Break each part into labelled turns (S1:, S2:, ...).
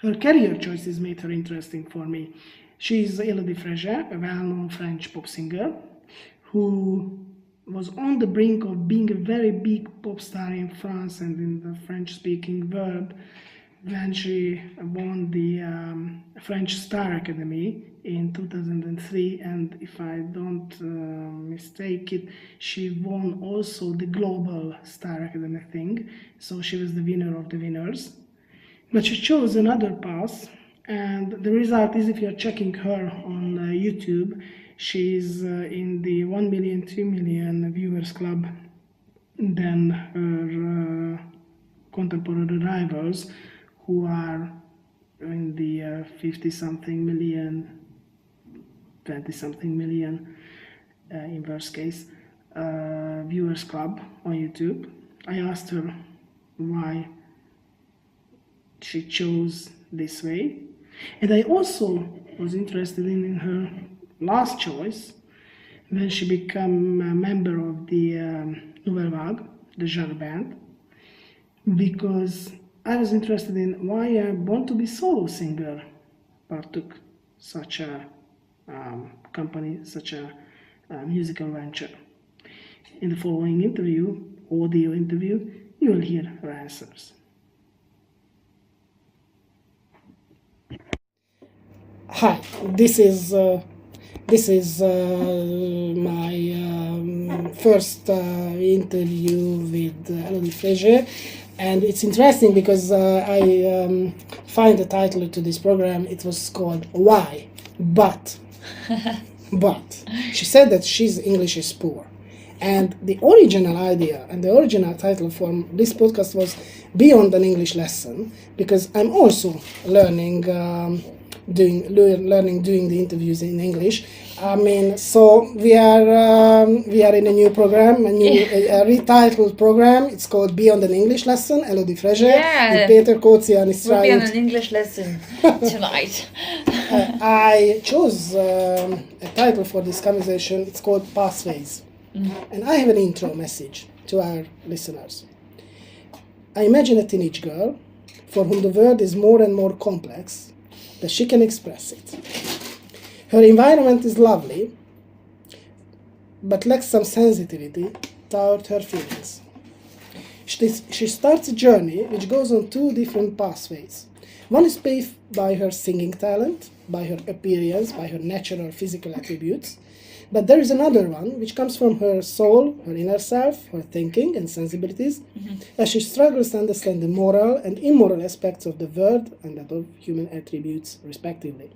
S1: her career choices made her interesting for me. She is Elodie Frege, a well-known French pop singer who was on the brink of being a very big pop star in France and in the French-speaking world when she won the French Star Academy in 2003, and if I don't mistake it, she won also the Global Star Academy thing, so she was the winner of the winners. But she chose another path, and the result is, if you're checking her on YouTube, she's in the 1 million, 2 million viewers club than her contemporary rivals, who are in the 50-something million, 20-something million, in worst case, viewers club on YouTube. I asked her why she chose this way, and I also was interested in her last choice when she became a member of the Nouvelle Vague, the genre band, because I was interested in why a born to be solo singer partook such a company, such a musical venture. In the following interview, audio interview, you will hear her answers. Hi, this is my first interview with Elodie Frege, and it's interesting because I find the title to this program. It was called "Why?" But she said that she's English is poor, and the original idea and the original title for this podcast was "Beyond an English Lesson," because I'm also learning doing the interviews in English. I mean, so we are in a new program, a retitled program. It's called Beyond an English Lesson. Elodie Frege, and Peter Koczian is trying.
S2: We'll be on an English lesson tonight.
S1: I chose a title for this conversation. It's called Pathways, and I have an intro message to our listeners. I imagine a teenage girl for whom the world is more and more complex that she can express it. Her environment is lovely, but lacks some sensitivity toward her feelings. She starts a journey which goes on two different pathways. One is paved by her singing talent, by her appearance, by her natural physical attributes, but there is another one which comes from her soul, her inner self, her thinking and sensibilities, as she struggles to understand the moral and immoral aspects of the world and that of human attributes, respectively.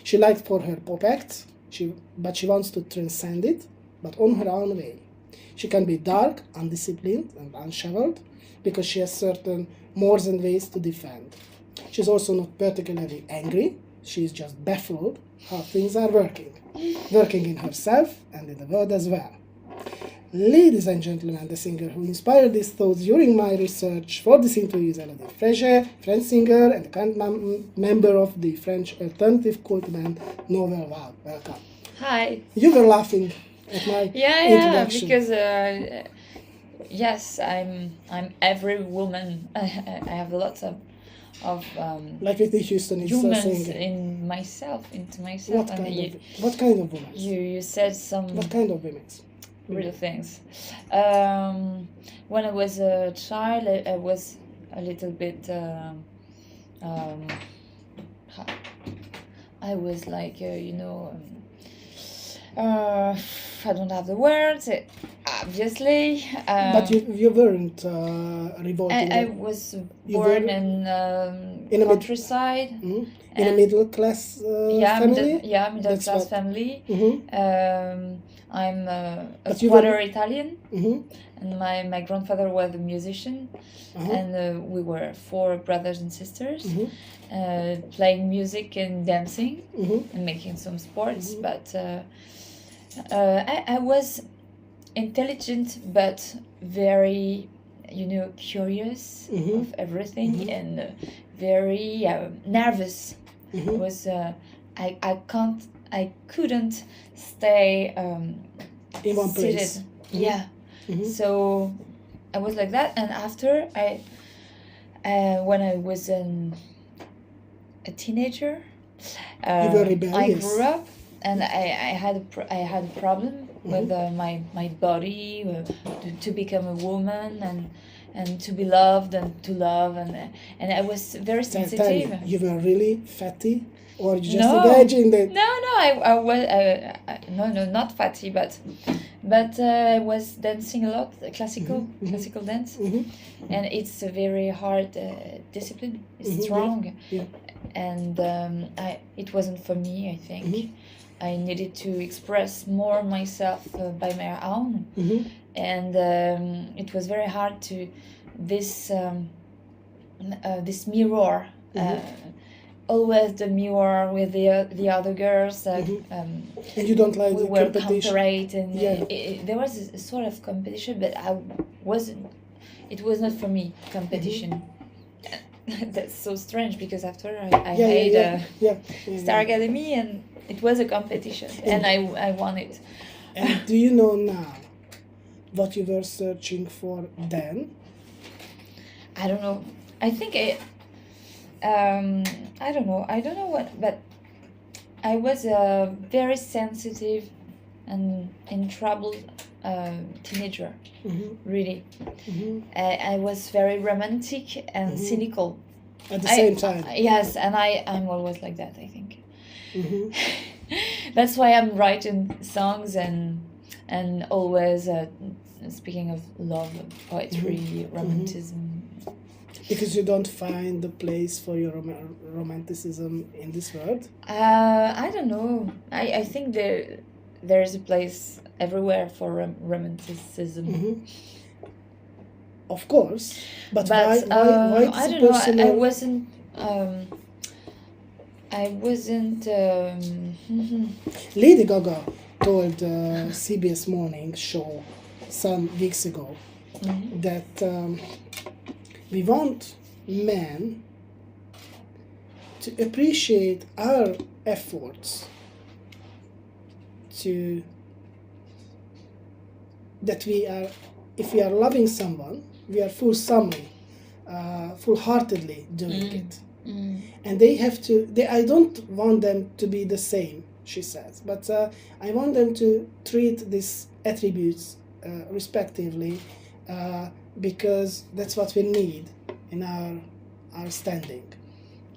S1: She likes for her pop acts, but she wants to transcend it, but on her own way. She can be dark, undisciplined, and unshoveled, because she has certain mores and ways to defend. She's also not particularly angry, she is just baffled how things are working in herself and in the world as well. Ladies and gentlemen, the singer who inspired these thoughts during my research for this interview is Elodie Frege, French singer and current member of the French alternative cult band Nouvelle Vague. Welcome.
S2: Hi.
S1: You were laughing at my introduction.
S2: Because yes, I'm every woman. I have lots of
S1: like Whitney Houston is
S2: humans
S1: saying.
S2: into myself.
S1: What kind of women?
S2: You said some.
S1: What kind of women?
S2: Real things. When I was a child, I was a little bit. I was like, I don't have the words, obviously.
S1: But you weren't revolting.
S2: I was born in countryside.
S1: In a middle class family?
S2: Middle class family. I'm a quarter Italian, and my grandfather was a musician, and we were 4 brothers and sisters, playing music and dancing and making some sports. But I was intelligent, but very, curious of everything, and very nervous. Was I couldn't stay
S1: in one
S2: seated.
S1: place.
S2: So I was like that, and after when I was in a teenager.
S1: You were
S2: I
S1: rebellious.
S2: grew up, and I had a problem with my body, to become a woman, and to be loved and to love, and I was very
S1: Tell
S2: sensitive.
S1: me, you were really fatty, or you just
S2: No.
S1: imagine that?
S2: No, I was no, not fatty, but I was dancing a lot, classical dance, and it's a very hard discipline. It's strong,
S1: Yeah.
S2: and it wasn't for me. I think I needed to express more myself by my own, and it was very hard to this mirror. Always the mirror with the other girls.
S1: And you don't like
S2: We
S1: the
S2: were
S1: competition.
S2: comparate, and
S1: Yeah.
S2: there was a sort of competition, but I wasn't. It was not for me competition. That's so strange, because after I made Star Academy, and it was a competition, and I won it.
S1: And do you know now what you were searching for then?
S2: I don't know. I think I don't know. I don't know what, but I was a very sensitive and in trouble teenager. Really, I was very romantic and cynical
S1: At the same time.
S2: Yes, and I'm always like that, I think. That's why I'm writing songs and always speaking of love, poetry, romanticism.
S1: Because you don't find the place for your romanticism in this world?
S2: I don't know. I think there is a place everywhere for romanticism.
S1: Of course, but why
S2: I
S1: this
S2: don't know.
S1: personal...
S2: I wasn't.
S1: Lady Gaga told CBS Morning Show some weeks ago that we want men to appreciate our efforts that we are, if we are loving someone, we are full-heartedly doing it. And they have to, I don't want them to be the same, she says, but I want them to treat these attributes respectively, because that's what we need in our standing.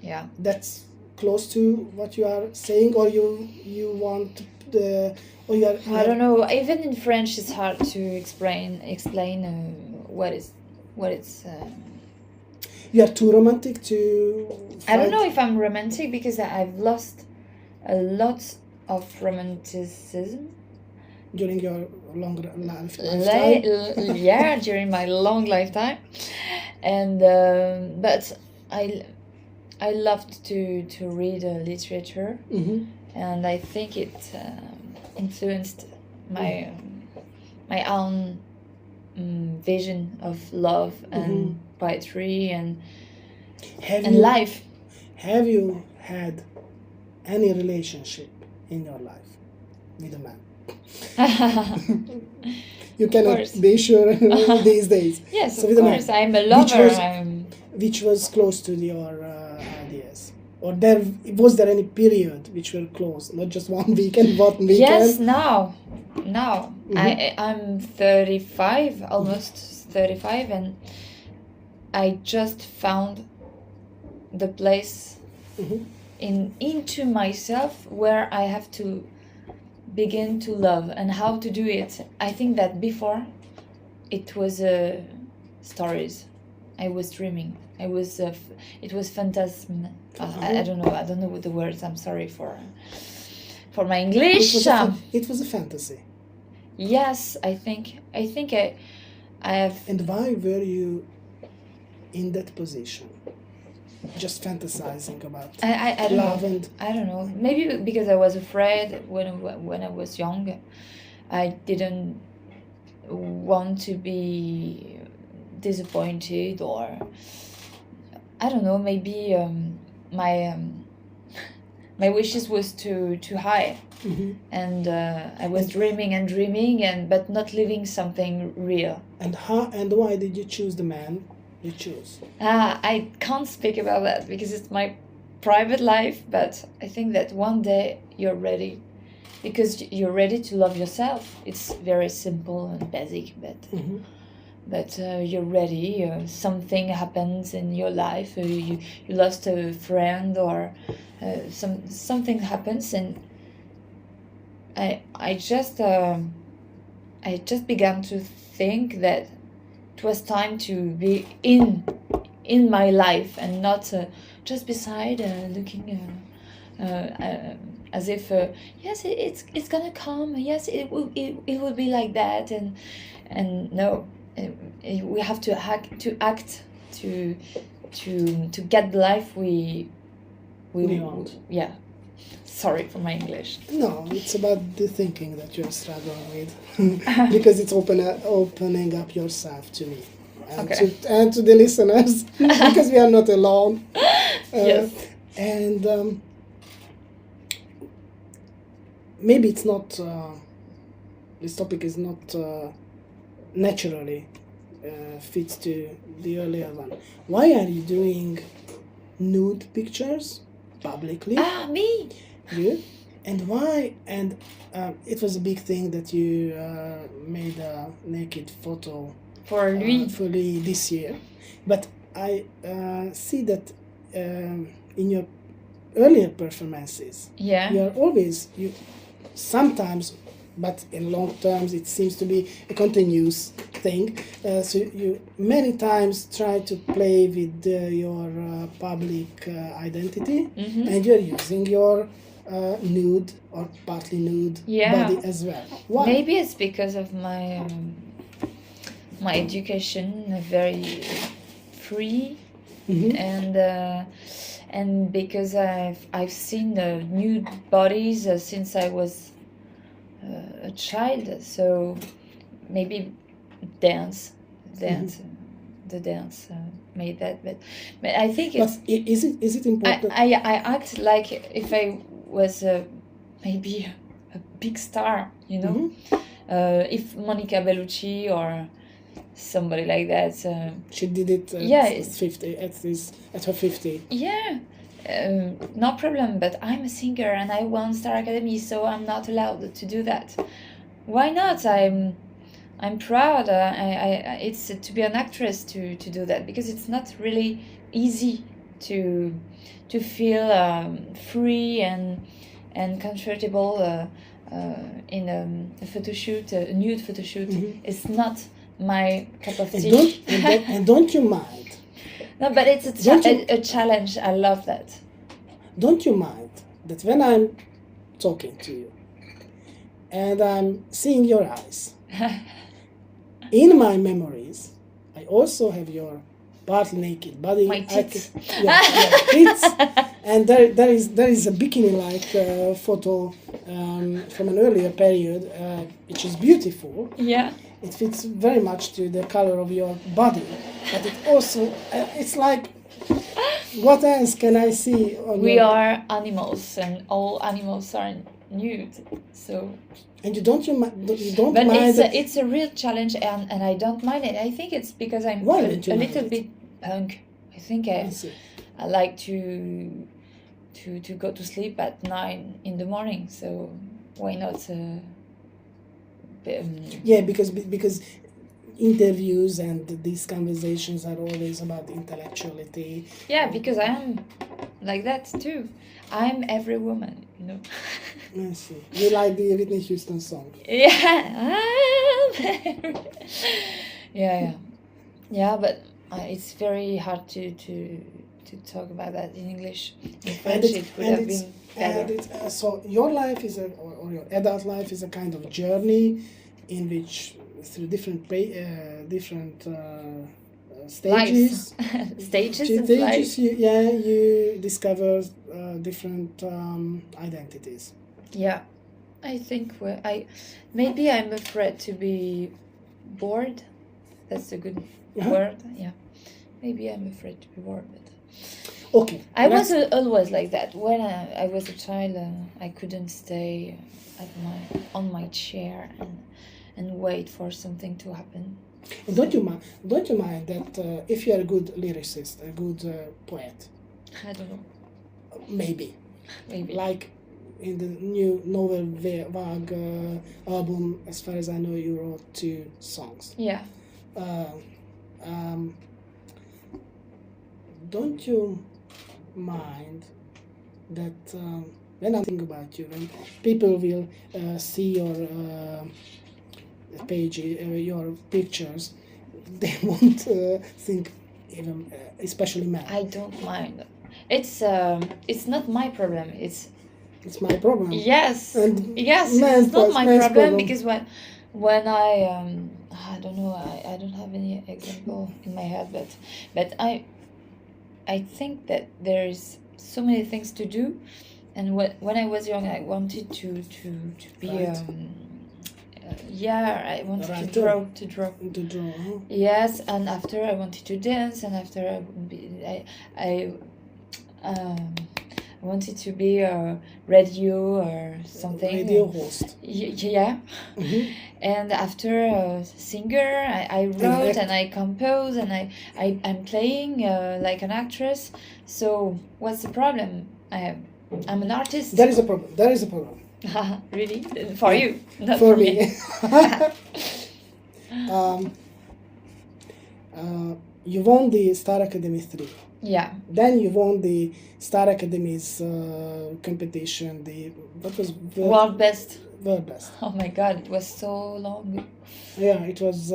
S2: Yeah.
S1: That's close to what you are saying, or you want the, or you are...
S2: I don't know. Even in French, it's hard to explain what it's.
S1: You are too romantic to...
S2: I don't know if I'm romantic, because I've lost a lot of romanticism.
S1: During your long lifetime?
S2: Yeah, during my long lifetime. And but I loved to read literature, and I think it influenced my own vision of love and poetry and life.
S1: Have you had any relationship in your life with a man? You cannot be sure these days.
S2: Yes,
S1: so
S2: of course. I'm a lover.
S1: Which was close to your ideas? Or was there any period which were close? Not just one weekend, one weekend?
S2: Yes, now. I'm 35, almost 35, and I just found the place into myself where I have to begin to love, and how to do it. I think that before it was stories. I was dreaming. It was phantasm. I don't know what the words. I'm sorry for my English.
S1: It was a fantasy.
S2: Yes, I think I have.
S1: And why were you in that position? Just fantasizing about
S2: I don't
S1: love
S2: know.
S1: and...
S2: I don't know. Maybe because I was afraid when I was young. I didn't want to be disappointed, or I don't know. Maybe my wishes was too high, and I was dreaming, but not living something real.
S1: And why did you choose the man you chose?
S2: I can't speak about that because it's my private life, but I think that one day you're ready, because you're ready to love yourself. It's very simple and basic, but you're ready. Something happens in your life. You lost a friend, or something happens, and I just began to think that it was time to be in my life, and not just beside, looking as if yes, it's gonna come, yes, it will be like that, and no, we have to act to get the life we
S1: want.
S2: Yeah, sorry for my English.
S1: No, it's about the thinking that you're struggling with, because it's opening up yourself to me, and to the listeners, because we are not alone.
S2: Yes.
S1: And maybe it's not. This topic is not naturally fits to the earlier one. Why are you doing nude pictures publicly?
S2: Me.
S1: You? And why? And it was a big thing that you made a naked photo
S2: for Louis
S1: this year. But I see that in your earlier performances, you sometimes, but in long terms it seems to be a continuous thing. So you many times try to play with your public identity, and you're using your nude or partly nude body as well. Why?
S2: Maybe it's because of my my education, very free, and because I've seen nude bodies since I was a child. So maybe dance, the dance made that. But I think it's.
S1: But is it important?
S2: I act like if I was maybe a big star, you know. If Monica Bellucci or somebody like that.
S1: She did it at her 50.
S2: Yeah, no problem, but I'm a singer and I won Star Academy, so I'm not allowed to do that. Why not? I'm proud. It's to be an actress to do that, because it's not really easy to feel free and comfortable in a photo shoot, a nude photo shoot. It's not my cup of tea.
S1: And don't you mind?
S2: No, but it's a challenge. I love that.
S1: Don't you mind that when I'm talking to you and I'm seeing your eyes, in my memories, I also have your partly naked body.
S2: My tits.
S1: Tits. And there is a bikini-like photo from an earlier period, which is beautiful.
S2: Yeah.
S1: It fits very much to the color of your body, but it also, it's like, what else can I see?
S2: We are animals, and all animals are nude, so.
S1: And you don't mind.
S2: But it's a real challenge, and I don't mind it. I think it's because I'm a little bit punk. I think I like to go to sleep at 9 in the morning. So why not?
S1: Yeah, because interviews and these conversations are always about intellectuality.
S2: Yeah, because I am like that too. I'm every woman, you know.
S1: I see. You like the Whitney Houston song?
S2: Yeah. Yeah, but it's very hard to talk about that in English. In French, it would have been better.
S1: So your life is or your adult life is a kind of journey in which, through different stages, you discover different identities.
S2: Yeah, I think maybe I'm afraid to be bored. That's a good word. Yeah, maybe I'm afraid to be bored. But
S1: okay,
S2: I was always like that. When I was a child, I couldn't stay on my chair and wait for something to happen.
S1: And don't you mind that if you are a good lyricist, a good poet,
S2: I don't know.
S1: maybe.
S2: Maybe.
S1: Like in the new Nouvelle Vague album, as far as I know, you wrote 2 songs.
S2: Yeah.
S1: Don't you mind that when I think about you, when people will see your page, your pictures, they won't think even, especially men.
S2: I don't mind. It's not my problem. It's
S1: my problem.
S2: yes,
S1: And
S2: yes.
S1: men's
S2: It's not
S1: was-
S2: my
S1: men's
S2: problem
S1: problem.
S2: because when I don't know. I don't have any example in my head, but I think that there is so many things to do, and when I was young, I wanted to be
S1: Right.
S2: yeah, I wanted
S1: Writer.
S2: to draw.
S1: To draw, huh?
S2: Yes, and after I wanted to dance, and after I wanted to be a radio or something.
S1: Radio host.
S2: Yeah,
S1: Mhm.
S2: and after a singer, I wrote
S1: act.
S2: and I compose and I'm playing like an actress. So what's the problem? I'm an artist.
S1: There is a problem. There is a problem.
S2: Really? For you, not
S1: For me. You won the Star Academy 3.
S2: Yeah.
S1: Then you won the Star Academy's competition. What was
S2: World best.
S1: World best.
S2: Oh my God, it was so long.
S1: Yeah, it was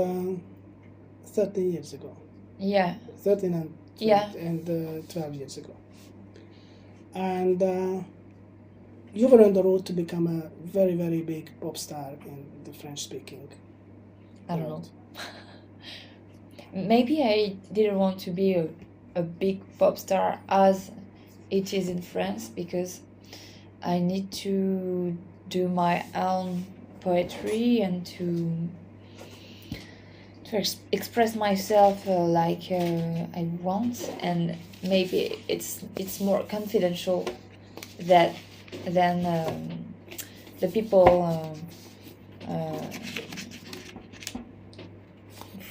S1: 13 years ago.
S2: Yeah.
S1: 13 and
S2: Yeah.
S1: 12 years ago. And you were on the road to become a very, very big pop star in the French-speaking
S2: I don't know.
S1: world.
S2: Maybe I didn't want to be a big pop star as it is in France because I need to do my own poetry and to express myself like I want, and maybe it's more confidential than the people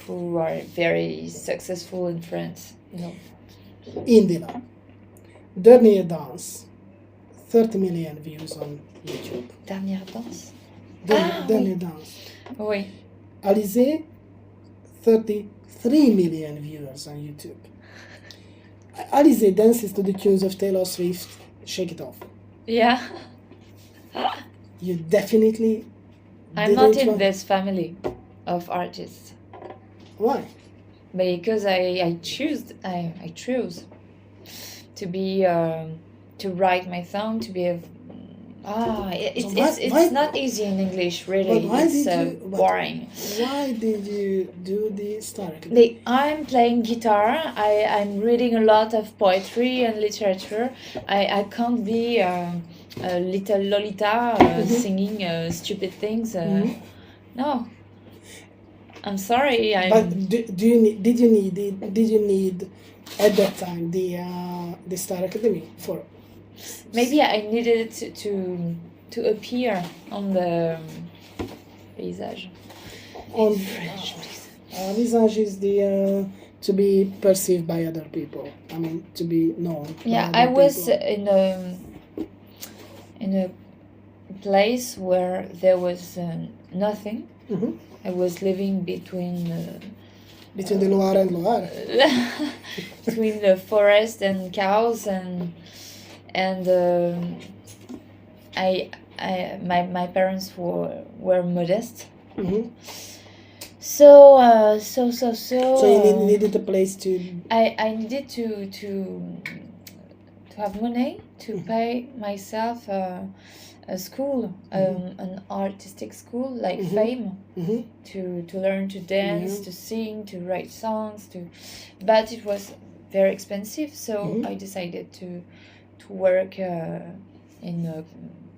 S2: who are very successful in France, you know.
S1: Indina. Dernier Dance. 30 million views on YouTube.
S2: Dernière danse.
S1: Dernier Dance.
S2: Oui.
S1: Alizé, 33 million viewers on YouTube. Alizé dances to the tunes of Taylor Swift, Shake It Off.
S2: Yeah.
S1: You definitely
S2: I'm not
S1: didn't
S2: in
S1: want-
S2: this family of artists
S1: Why?
S2: because I chose to be to write my song, to be a it's
S1: why-
S2: not easy in English, really.
S1: But why
S2: It's
S1: did you- but-
S2: boring.
S1: Why did you do the Star Academy?
S2: I'm playing guitar. I'm reading a lot of poetry and literature. I can't be a little Lolita singing stupid things. No, I'm sorry.
S1: But did you need at that time the Star Academy for?
S2: Maybe I needed to appear on the paysage.
S1: On
S2: French, please.
S1: visage is the to be perceived by other people. I mean, to be known. by
S2: Yeah,
S1: other
S2: I was
S1: people.
S2: in a place where there was nothing.
S1: Mhm.
S2: I was living between
S1: Between the Loire and Loire.
S2: between the forest and cows and my parents were modest.
S1: Mhm.
S2: So
S1: So you needed a place to.
S2: I needed to have money to pay myself a school, an artistic school like Fame,
S1: Mhm.
S2: to learn to dance,
S1: Yeah.
S2: to sing, to write songs, but it was very expensive. So I decided to work in a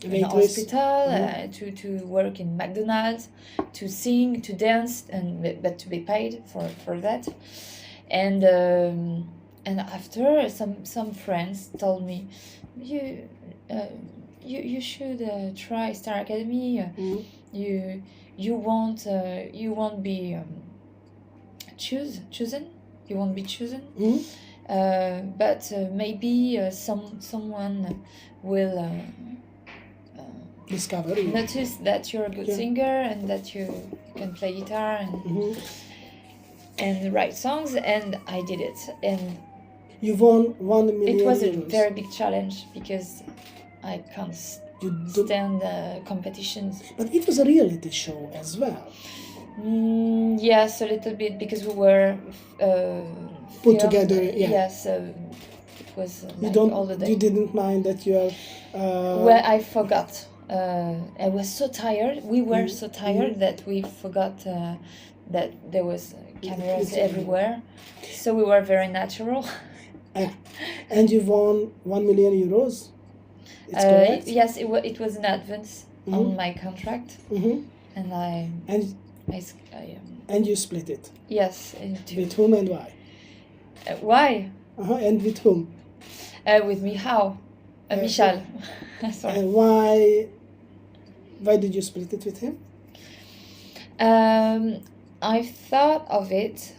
S1: Waitress.
S2: hospital, to work in McDonald's, to sing, to dance, but to be paid for that. And after some friends told me, you should try Star Academy. You won't be chosen. You won't be chosen.
S1: Mhm.
S2: but maybe someone will
S1: Discover you.
S2: notice that you're a good
S1: Yeah.
S2: singer and that you can play guitar and write songs, and I did it. And
S1: You won 1 million
S2: it was a
S1: euros.
S2: very big challenge because I can't
S1: You don't-
S2: stand competitions.
S1: But it was a reality show as well.
S2: Yes, a little bit, because we were
S1: Put
S2: filmed.
S1: together, yeah.
S2: Yes, it was
S1: You
S2: like
S1: don't.
S2: all the day.
S1: You didn't mind that you are.
S2: Well, I forgot. I was so tired. We were so tired that we forgot that there was cameras
S1: It's-
S2: everywhere. So we were very natural.
S1: And you won 1 million euros. It's correct.
S2: Yes, it was an advance on my contract, and
S1: And and you split it.
S2: yes, into
S1: With whom and why?
S2: why
S1: And with whom?
S2: with me how Michal. Sorry.
S1: And why? Why did you split it with him?
S2: I thought of it,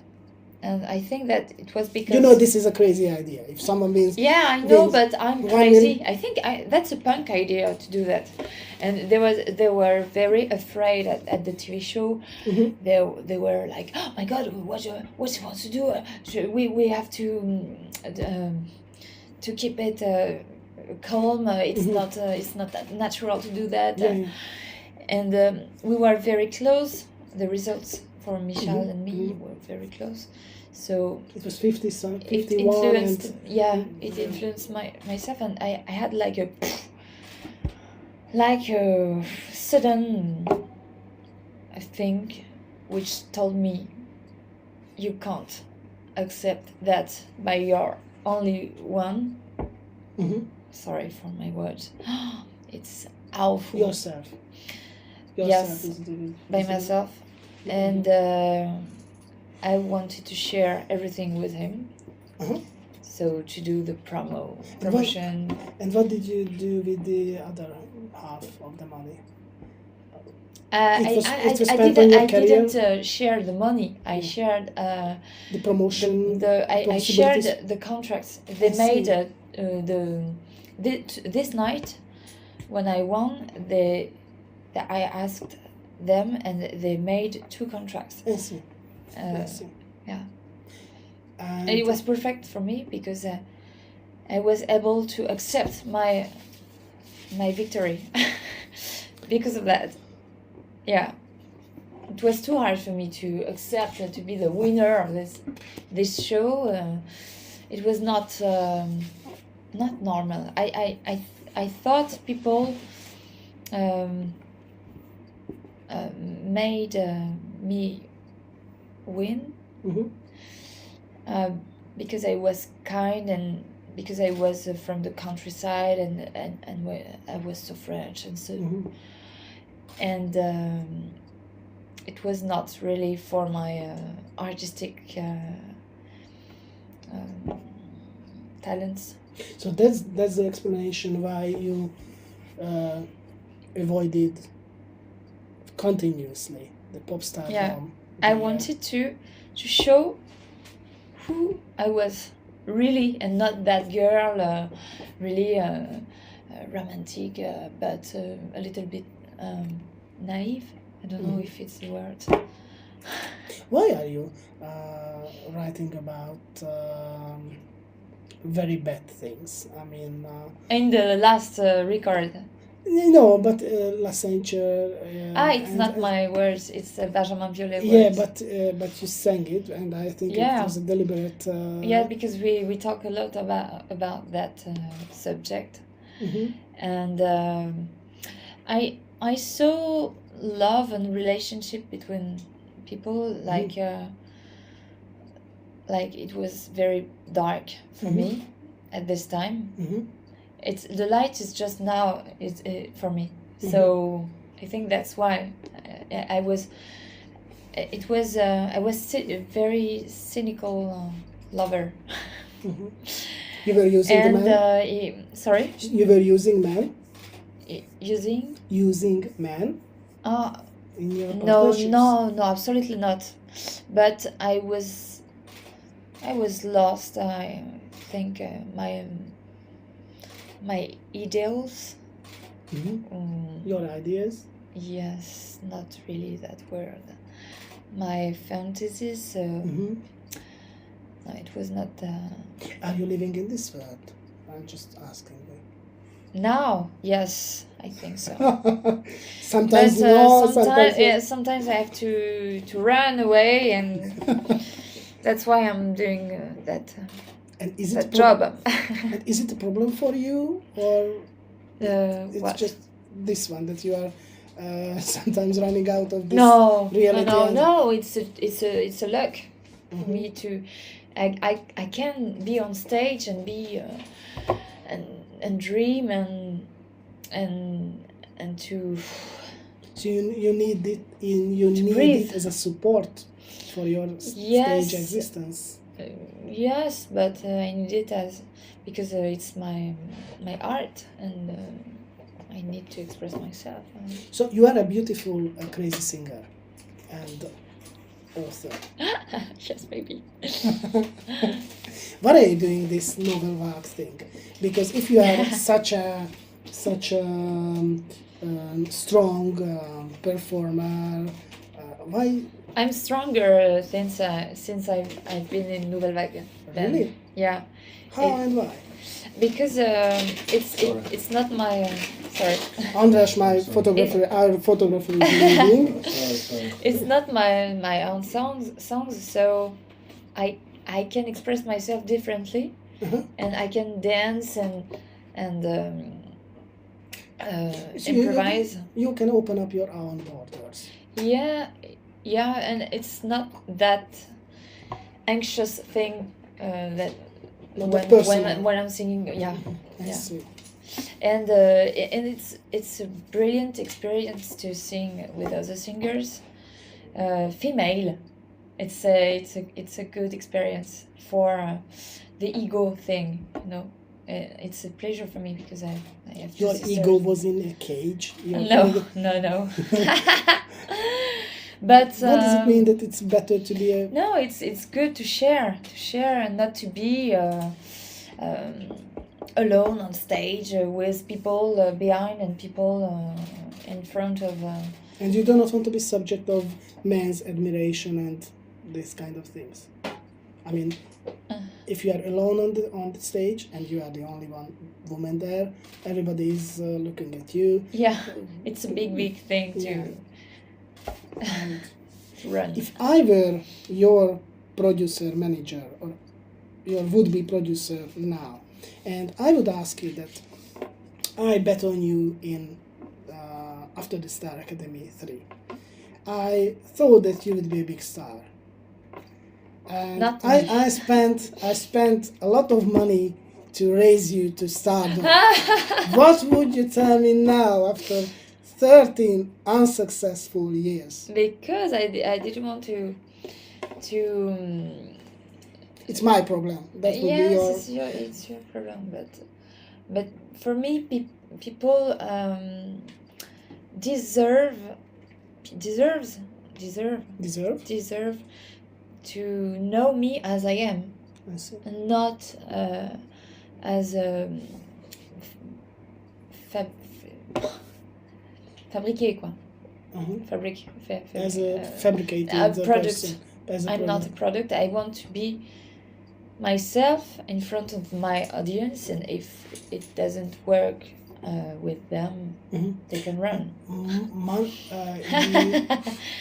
S2: and I think that it was because
S1: You know, this is a crazy idea. If someone means
S2: yeah, I know,
S1: wins
S2: but I'm
S1: 1
S2: crazy.
S1: million-
S2: I think that's a punk idea to do that, and they were very afraid at the TV show. They were like, oh my God, what he wants to do? We have to keep it calm. It's not that natural to do that.
S1: Yeah.
S2: And we were very close. The results for Michal and me were very close. So
S1: It was 50 some,
S2: it
S1: 51
S2: influenced,
S1: and
S2: it influenced myself, and I had like a sudden thing which told me you can't accept that by your only one. Sorry for my words. It's awful.
S1: yourself.
S2: Yes,
S1: is the-
S2: by
S1: is the-
S2: myself, and I wanted to share everything with him. So to do the promotion.
S1: And what did you do with the other half of the money?
S2: I
S1: spent on your career?
S2: didn't share the money. I shared
S1: The promotion.
S2: I shared
S1: possibilities?
S2: the contracts. They
S1: I see.
S2: made this night when I won. I asked them, and they made 2 contracts.
S1: I see. I see.
S2: Yeah.
S1: And
S2: And it was perfect for me because I was able to accept my victory because of that. Yeah, it was too hard for me to accept to be the winner of this show. It was not normal. I thought people made me win. Because I was kind, and because I was from the countryside, and I was so French, and so and it was not really for my artistic talents.
S1: So that's the explanation why you avoided continuously the pop star.
S2: Yeah, I wanted to show who I was really, and not that girl, really romantic, but a little bit naive. I don't know if it's the word.
S1: Why are you writing about very bad things? I mean,
S2: In the last record.
S1: no, but La Ceinture.
S2: It's not my words. It's Benjamin Violet words.
S1: Yeah, but you sang it, and I think it was a deliberate.
S2: Yeah, because we talk a lot about that subject, and I saw love and relationship between people like it was very dark for me at this time. It's the light is just now for me. So I think that's why I was a very cynical lover.
S1: You were using the man.
S2: Sorry.
S1: You were using man.
S2: Using
S1: man. In your
S2: No,
S1: partnerships?
S2: no, absolutely not. But I was lost. think my ideals.
S1: Your ideas?
S2: Yes, not really that word. My fantasies. No, it was not.
S1: Are you living in this world? I'm just asking you.
S2: Now, yes, I think so.
S1: Sometimes
S2: But
S1: no,
S2: sometimes,
S1: sometimes yes.
S2: sometimes I have to run away, and that's why I'm doing that
S1: And is
S2: that
S1: it
S2: job.
S1: And is it a problem for you, or it's
S2: What?
S1: just this one that you are sometimes running out of this
S2: No,
S1: reality?
S2: no. It's a luck for me to. I can be on stage and be and dream and to.
S1: So you need it you need
S2: breathe.
S1: it as a support for your
S2: Yes.
S1: stage existence.
S2: Yes, but I need it as because it's my art and I need to express myself.
S1: So you are a beautiful, crazy singer and author.
S2: Yes, maybe.
S1: Why are you doing this Nouvelle Vague thing? Because if you are such a strong performer, why?
S2: I'm stronger since I've been in Nouvelle Vague.
S1: Really?
S2: Yeah.
S1: How and why?
S2: Because it's not my sorry.
S1: András, my photographer, our photographer is leaving.
S3: Sorry.
S2: It's not my own songs, so I can express myself differently, and I can dance and
S1: So
S2: improvise.
S1: You can open up your own borders.
S2: Yeah, and it's not that anxious thing that
S1: Not that personal.
S2: when I'm singing. Yeah,
S1: I see.
S2: and it's a brilliant experience to sing with other singers, female. It's a good experience for the ego thing, you know. It's a pleasure for me because I have two
S1: Your
S2: sisters.
S1: ego was in a cage. Your ego-
S2: No. But
S1: What does it mean that it's better to be a...
S2: no, it's good to share and not to be alone on stage with people behind and people in front of.
S1: And you do not want to be subject of men's admiration and these kind of things. I mean, if you are alone on the stage and you are the only woman there, everybody is looking at you.
S2: Yeah, it's a big thing to.
S1: Yeah. And
S2: run.
S1: if I were your producer, manager, or your would-be producer now, and I would ask you that I bet on you in after the Star Academy 3, I thought that you would be a big star. And
S2: Not
S1: I spent a lot of money to raise you to stardom. What would you tell me now after 13 unsuccessful years?
S2: Because I didn't want to.
S1: It's my problem. That would be your...
S2: it's your problem, but for me, people deserve to know me as I am,
S1: I see.
S2: and not as fabriqué quoi.
S1: As a fabricated
S2: product.
S1: person. As a
S2: I'm not a product. I want to be myself in front of my audience, and if it doesn't work with them, they can run.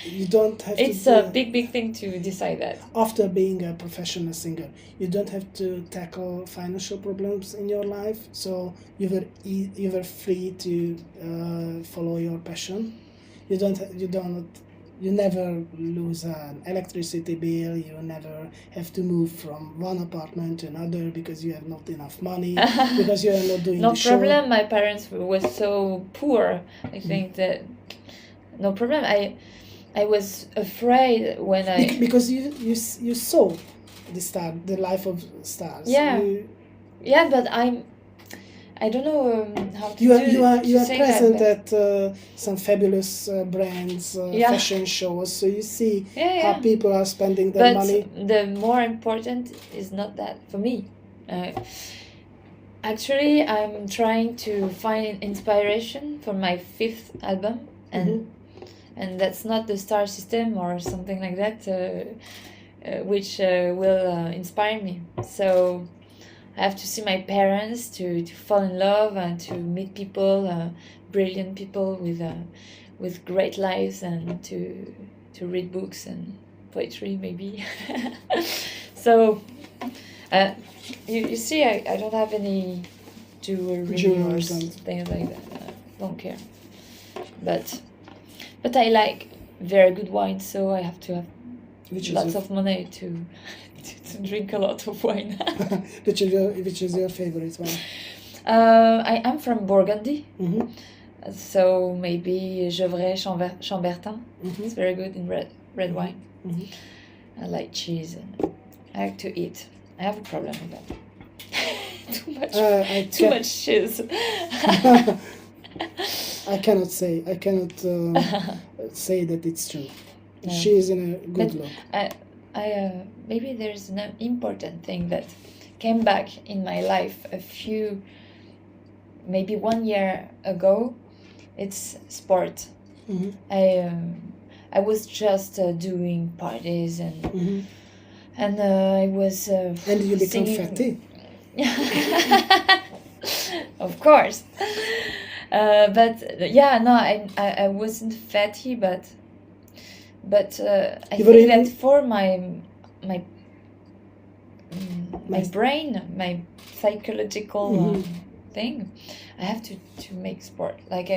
S1: You don't have
S2: It's
S1: to...
S2: a big thing to decide that.
S1: After being a professional singer, you don't have to tackle financial problems in your life, so you were free to follow your passion. You never lose an electricity bill. You never have to move from one apartment to another because you have not enough money, because you are not doing
S2: No
S1: the show.
S2: problem. My parents were so poor. I think that no problem. I was afraid when I
S1: Because you saw the life of stars.
S2: Yeah. Yeah, but I don't know how to
S1: You are
S2: say
S1: present
S2: that,
S1: at some fabulous brands,
S2: Yeah.
S1: fashion shows, so you see
S2: Yeah.
S1: how people are spending their
S2: But
S1: money.
S2: the more important is not that for me. Actually, I'm trying to find inspiration for my 5th album, and that's not the star system or something like that, which will inspire me. So I have to see my parents to fall in love and to meet people, brilliant people with great lives, and to read books and poetry maybe. So you see, I don't have any jewelry or something like that. I don't care. But I like very good wine, so I have to have lots of money to drink a lot of wine.
S1: Which is your favorite one?
S2: I am from Burgundy, so maybe Gevrey Chambertin. It's very good in red wine. I like cheese and I like to eat. I have a problem with that. Too much cheese.
S1: I cannot say that it's true. No. She is in a good look.
S2: Maybe there's an important thing that came back in my life maybe 1 year ago. It's sport. I was just doing parties and I was
S1: and you become fatty.
S2: Of course. But yeah, no, I wasn't fatty, but I think that for my brain, my psychological thing, I have to make sport like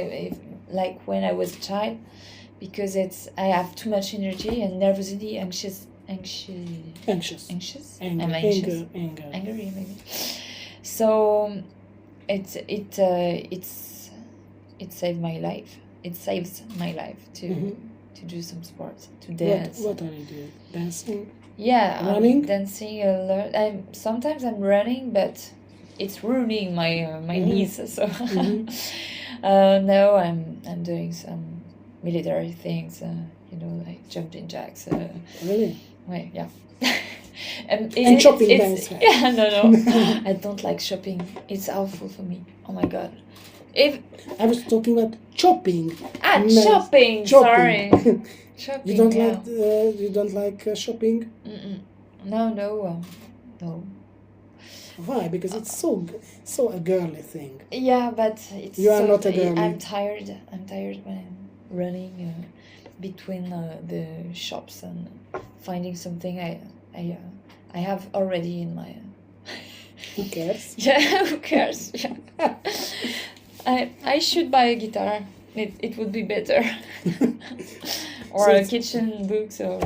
S2: when I was a child, because I have too much energy and nervosity, anxious.
S1: Angry,
S2: maybe. So it saved my life. It saves my life to do some sports, to dance.
S1: What are you doing? Dancing?
S2: Yeah,
S1: running?
S2: I'm dancing a lot. Sometimes I'm running, but it's ruining my knees. So no, I'm doing some military things. Like jumping jacks.
S1: Really?
S2: Right, yeah.
S1: And shopping dance.
S2: Yeah, no. I don't like shopping. It's awful for me. Oh my god. If
S1: I was talking about chopping.
S2: Shopping. Sorry. Shopping.
S1: You don't like shopping?
S2: No.
S1: Why? Because it's so a girly thing.
S2: Yeah, but it's.
S1: You are not a girly.
S2: I'm tired. I'm tired when I'm running between the shops and finding something I have already in my.
S1: Who cares?
S2: Yeah, who cares? Yeah. I should buy a guitar. It would be better. Or a kitchen books or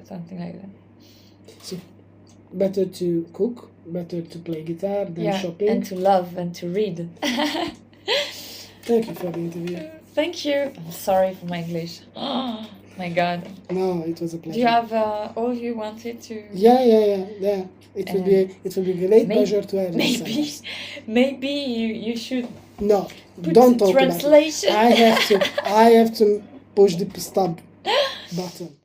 S2: something like that.
S1: So, better to cook, better to play guitar than shopping.
S2: And to love and to read.
S1: Thank you for the interview.
S2: Thank you. I'm sorry for my English. Oh my god.
S1: No, it was a pleasure.
S2: Do you have all you wanted to?
S1: Yeah. It will be a great pleasure to have you.
S2: Maybe you should.
S1: No, don't talk
S2: translation.
S1: about it. I have to push the stop button.